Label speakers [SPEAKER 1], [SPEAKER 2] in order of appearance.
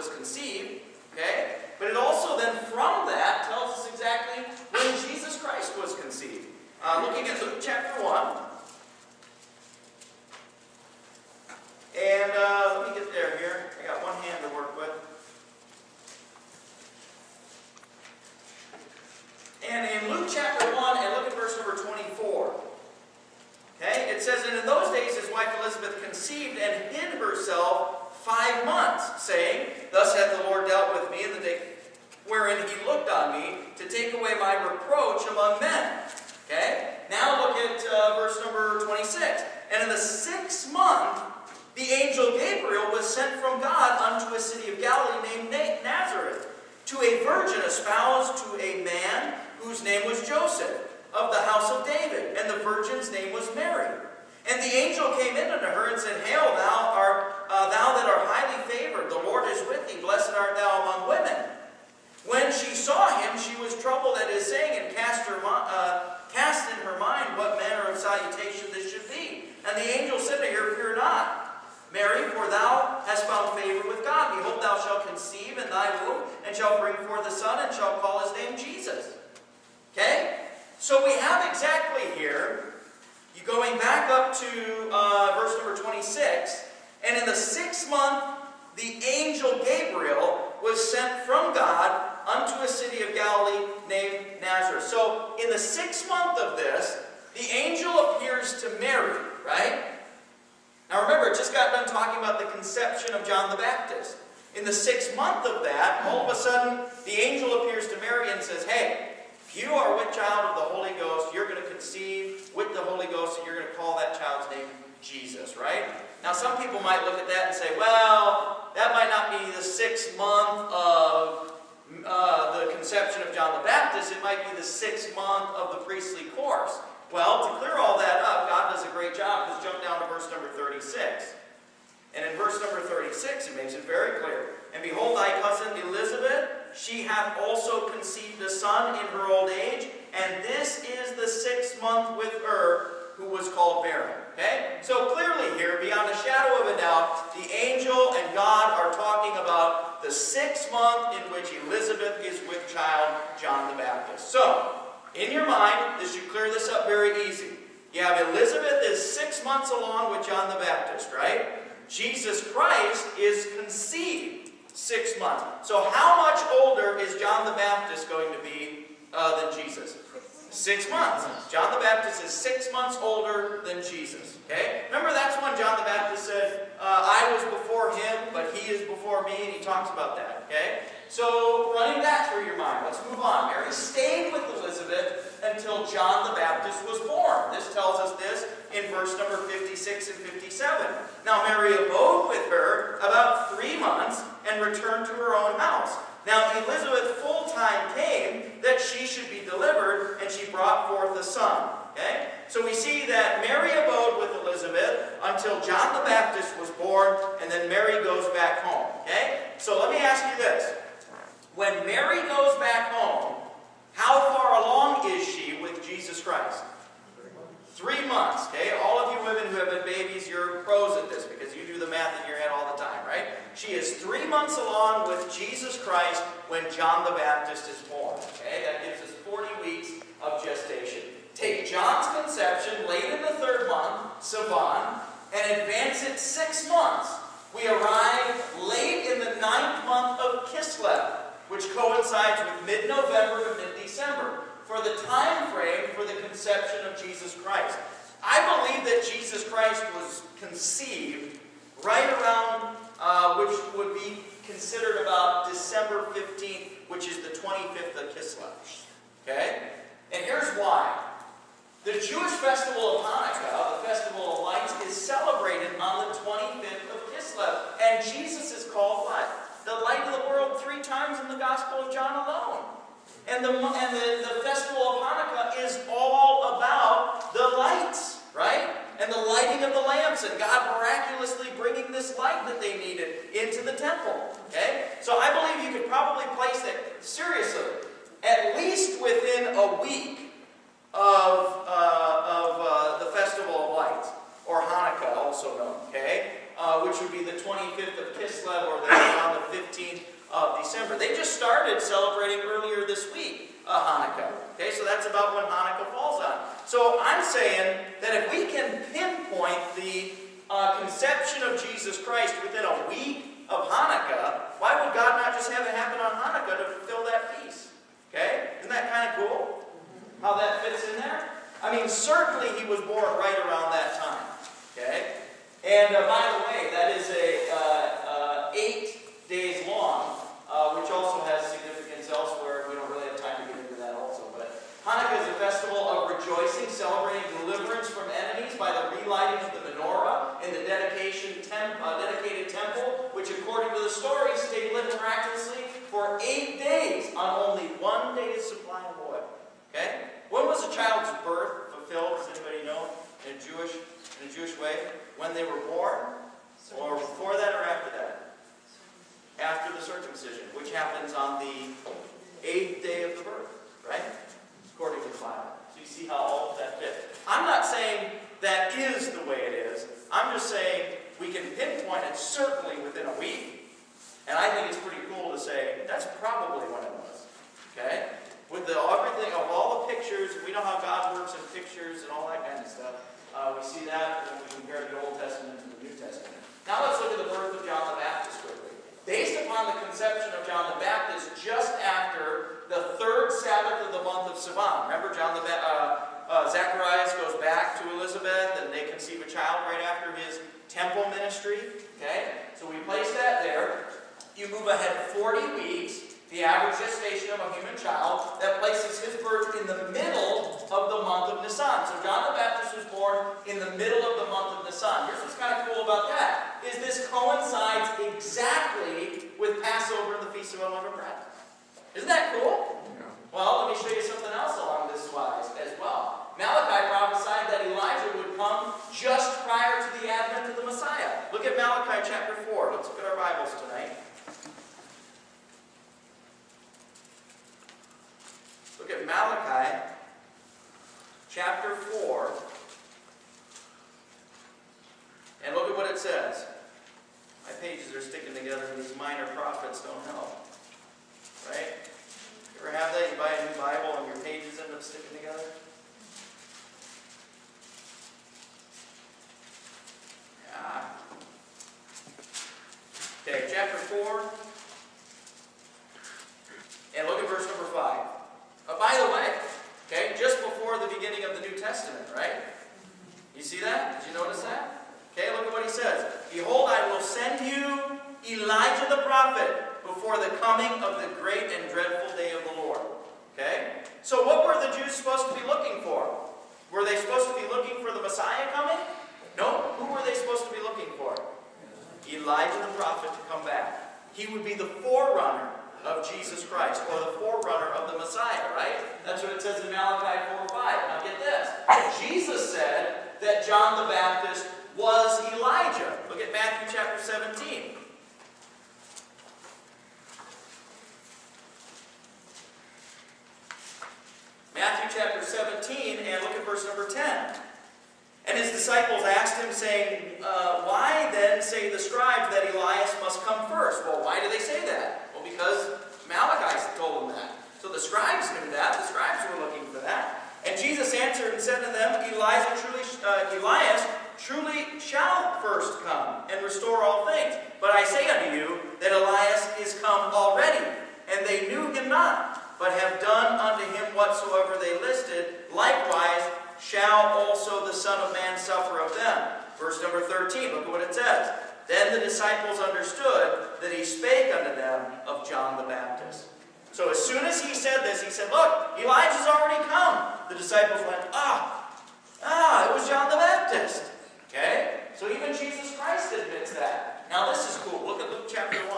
[SPEAKER 1] was conceived. Okay? But it also then from that tells us exactly when Jesus Christ was conceived. Looking at Luke chapter 1. And let me get there here. I got one hand to work with. And in Luke chapter 1, and look at verse number 24. Okay? It says, and in those days his wife Elizabeth conceived and hid herself 5 months, saying, thus hath the Lord dealt with me in the day wherein he looked on me to take away my reproach among men. Okay? Now look at verse number 26. And in the 6th month, the angel Gabriel was sent from God unto a city of Galilee named Nazareth, to a virgin espoused to a man whose name was Joseph, of the house of David, and the virgin's name was Mary. And the angel came in unto her and said, Hail, thou that art highly favored, the Lord is with thee, blessed art thou among women. When she saw him, she was troubled at his saying, and cast in her mind what manner of salutation this should be. And the angel said to her, Fear not, Mary, for thou hast found favor with God. Behold, thou shalt conceive in thy womb, and shalt bring forth a son, and shalt call his name Jesus. Okay? So we have exactly here, you going back up to verse number 26, and in the 6th month, the angel Gabriel was sent from God unto a city of Galilee named Nazareth. So in the 6th month of this, the angel appears to Mary, right? Now remember, it just got done talking about the conception of John the Baptist. In the 6th month of that, all of a sudden, the angel appears to Mary and says, Hey, you are with child of the Holy Ghost. You're going to conceive with the Holy Ghost, and you're going to call that child's name Jesus, right? Now, some people might look at that and say, well, that might not be the 6th month of the conception of John the Baptist. It might be the 6th month of the priestly course. Well, to clear all that up, God does a great job. Let's jump down to verse number 36. And in verse number 36, it makes it very clear. And behold, thy cousin Elizabeth, she hath also conceived a son in her old age, and this is the 6th month with her, who was called barren. Okay? So clearly here, beyond a shadow of a doubt, the angel and God are talking about the 6th month in which Elizabeth is with child John the Baptist. So, in your mind, this should clear this up very easy. You have Elizabeth is 6 months along with John the Baptist, right? Jesus Christ is conceived 6 months. So how much older is John the Baptist going to be than Jesus? 6 months. John the Baptist is 6 months older than Jesus. Okay? Remember, that's when John the Baptist said, I was before him, but he is before me, and he talks about that. Okay? So, running that through your mind, let's move on. Mary stayed with Elizabeth until John the Baptist was born. This tells us this in verse number 56 and 57. Now, Mary abode with her about 3 months and returned to her own house. Now, Elizabeth full time came that she should be delivered, and she brought forth a son. Okay? So we see that Mary abode with Elizabeth until John the Baptist was born, and then Mary goes back home. Okay? So let me ask you this. When Mary goes back home, how far along is she with Jesus Christ? 3 months. Okay? All of you women who have been babies, you're pros at this because you do the math in your head all the time, right? She is 3 months along with Jesus Christ when John the Baptist is born. Okay? That gives us 40 weeks of gestation. Take John's conception late in the 3rd month, Sivan, and advance it 6 months. We arrive late in the 9th month of Kislev, which coincides with mid-November to mid-December, for the time frame for the conception of Jesus Christ. I believe that Jesus Christ was conceived right around, which would be considered about December 15th, which is the 25th of Kislev. Okay? And here's why. The Jewish festival of Hanukkah, the festival of lights, is celebrated on the 25th of Kislev. And Jesus is called what? The light of the world 3 times in the Gospel of John alone. And the festival of Hanukkah is all about the lights, right? And the lighting of the lamps, and God miraculously bringing this light that they needed into the temple. Okay? So I believe you could probably place it, seriously, at least within a week of the festival of lights, or Hanukkah also known, okay? Which would be be the 25th of Kislev, or around the 15th of December. They just started celebrating earlier this week, Hanukkah. Okay, so that's about when Hanukkah falls on. So I'm saying that if we can pinpoint the conception of Jesus Christ within a week of Hanukkah, why would God not just have it happen on Hanukkah to fulfill that feast? Okay, isn't that kind of cool? How that fits in there? I mean, certainly he was born right around that time. Okay, and by the way, that is a 8 days long, which also has significance elsewhere. We don't really have time to get into that also. But Hanukkah is a festival of rejoicing, celebrating deliverance from enemies by the relighting of the menorah in the dedicated temple, which according to the story stayed lit miraculously for 8 days on only 1 day's supply of oil. Okay? When was a child's birth fulfilled? Does anybody know? In a Jewish way? When they were born? Or before that or after that? After the circumcision, which happens on the 8th day of the birth, right? According to the Bible. So you see how all of that fits. I'm not saying that is the way it is. I'm just saying we can pinpoint it certainly within a week. And I think it's pretty cool to say that's probably when it was. Okay? With everything of all the pictures, we know how God works in pictures and all that kind of stuff. We see that when we compare the Old Testament to the New Testament. Now let's look at the birth of John the Baptist quickly. Based upon the conception of John the Baptist just after the 3rd Sabbath of the month of Sivan. Remember, Zacharias goes back to Elizabeth and they conceive a child right after his temple ministry. Okay? So we place that there. You move ahead 40 weeks, the average gestation of a human child, that places his birth in the middle of the month of Nisan. So John the Baptist was born in the middle of the month of Nisan. Here's what's kind of cool about that, is this coincides exactly with Passover and the Feast of Unleavened Bread. Isn't that cool? Yeah. Well, let me show you something else along this wise as well. Malachi prophesied that Elijah would come just prior to the advent of the Messiah. Look at Malachi chapter 4. Let's look at our Bibles tonight. Look at Malachi chapter 4. And look at what it says. My pages are sticking together and these minor prophets don't help. Right? You ever have that? You buy a new Bible and your pages end up sticking together? Yeah. Okay, chapter 4. And look at verse number 5. By the way, okay, just before the beginning of the New Testament, right? You see that? Did you notice that? Okay, look at what he says. Behold, I will send you Elijah the prophet before the coming of the great and dreadful day of the Lord. Okay? So what were the Jews supposed to be looking for? Were they supposed to be looking for the Messiah coming? No. Who were they supposed to be looking for? Elijah the prophet to come back. He would be the forerunner of Jesus Christ, or the forerunner of the Messiah, right? That's what it says in Malachi 4:5. Now get this. Jesus said that John the Baptist was Elijah. Look at Matthew chapter 17. Matthew chapter 17, and look at verse number 10. And his disciples asked him, saying, why then say the scribes that Elias must come first? Well, why do they say that? Well, because Malachi told them that. So the scribes knew that. The scribes were looking for that. And Jesus answered and said to them, Elias truly shall first come and restore all things. But I say unto you that Elias is come already, and they knew him not, but have done unto him whatsoever they listed. Likewise shall also the Son of Man suffer of them. Verse number 13, look at what it says. Then the disciples understood that he spake unto them of John the Baptist. So as soon as he said this, he said, look, Elijah's already come. The disciples went, it was John the Baptist. Okay? So even Jesus Christ admits that. Now this is cool. Look at Luke chapter 1.